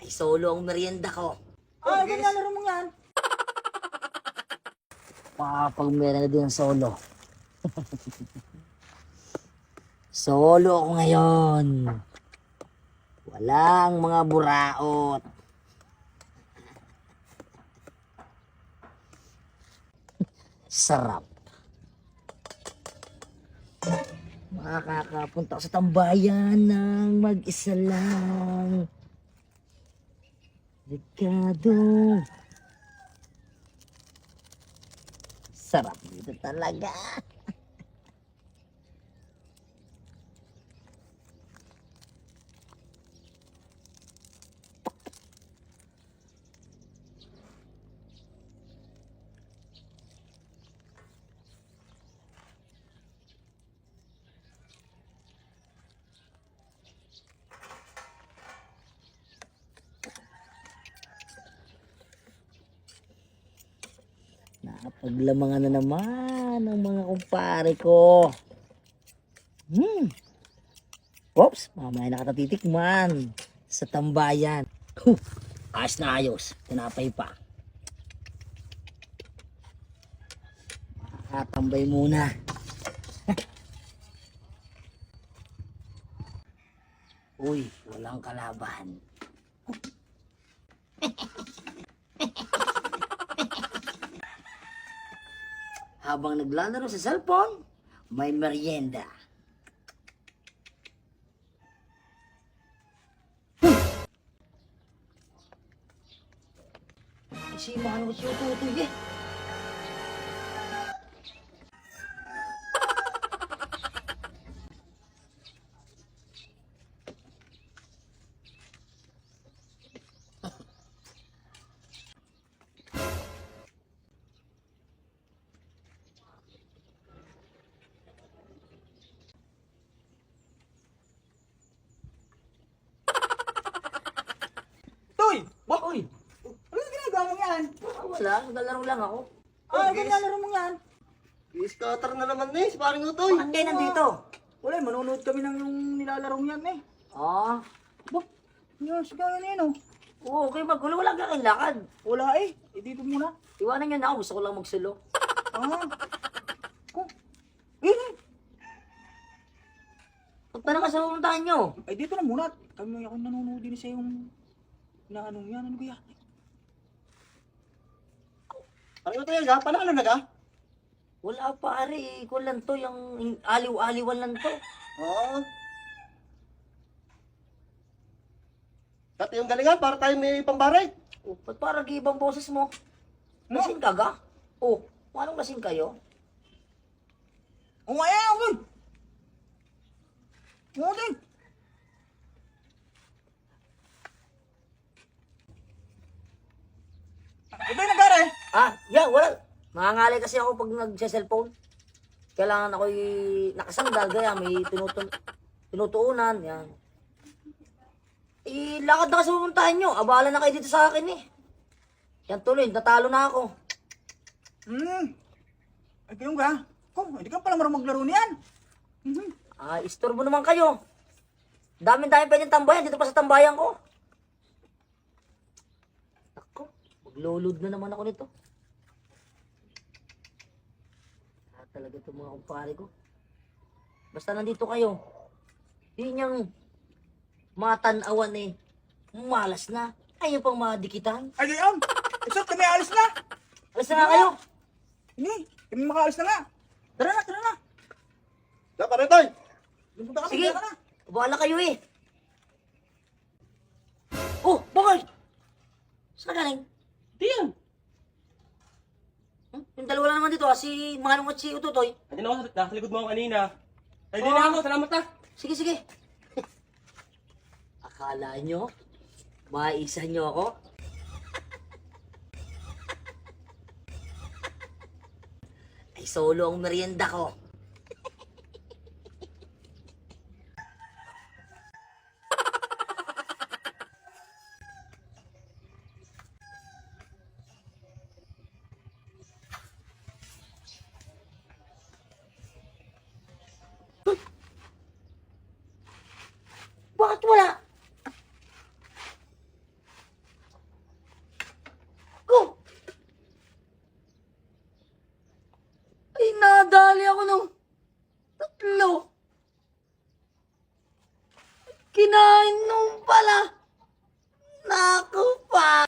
Ay, solo ang merienda ko. Ay, ganyan mo yan. Makakapag-merienda din ang solo. Solo ako ngayon. Walang mga buraot. Sarap. Makakapunta ako sa tambayan ng mag-isa lang. Delikado. Sarap dito talaga. Nakapaglamangan na naman ang mga kumpare ko. Oops, mamaya na kita titikman sa tambayan. Ayos na ayos, tinapay pa. Makatambay muna. Uy, walang kalaban. Habang naglalaro sa cellphone, may merienda. Si Mano ko siya tutuloy eh. Toy! Uy, Ano yung ginagawa mo yan? wala, naglalaro lang ako. Ay, ganyan mo yan. I-scatter na naman eh, si paring Utoy. Bakit kayo nandito? Wala, manonood kami ng yung nilalaro yan eh. Ah, Bak, yan, sigaw yan eh no. oo, okay ba? Wala kang lakad. Wala eh, dito muna. Iwanan nyo na ako, gusto ko lang magsolo. Ah. Oh. Eh, Ba't pa nakasapuntahan nyo? ay dito na muna. Kami ako nanonood din sa yung inaanong yan. Ano kaya? Paring Utoy, ha? Panalo na ka? Wala pare, ko lang to, yung aliw-aliwan lang to. Oo. Dati yung galingan, para tayo may pambaray. Oh, ba't parang ibang boses mo? Lasing ka ga? Oh, paano lasing kayo? Oh, ayan, uy! Oo, din. Ito yung nagkara eh. Yeah, wala. Nangangalay kasi ako pag nagsa-cellphone. Kailangan ako'y nakasandal, gaya may tinutuunan, yan. Lakad na kasi pupuntahan nyo. Abala na kayo dito sa akin eh. Yan tuloy, natalo na ako. Ay, ganun ka? Kung, hindi ka pala marunong maglaro niyan. Istorbo naman kayo. Dami-dami pwedeng tambayan dito pa sa tambayan ko. Ako, maglolod na naman ako nito. Talaga itong mga kumpare ko. Basta nandito kayo. Hindi niyang matanawan eh. Malas na. Ayaw pang madikitan. Ay, ganyan. Isot, kami alis na. Alas na nga kayo. Hindi, kami makaalis na nga. Tara na, tara na. Na, paring Utoy. Punta kami, Sige. tara na. Bahala kayo eh. Oh, bakit? Saan ka galing? Diyan. Yung dalawa lang naman dito si Manong at si Utotoy. Andyan ako, nasa likod mo ako kanina. Ready na ako, salamat na. Sige, sige. Akala nyo, maisan nyo ako? Ay, solo ang merienda ko. Bakit wala? Nadali ako ng 3. Kinain nung pala. Naku pa.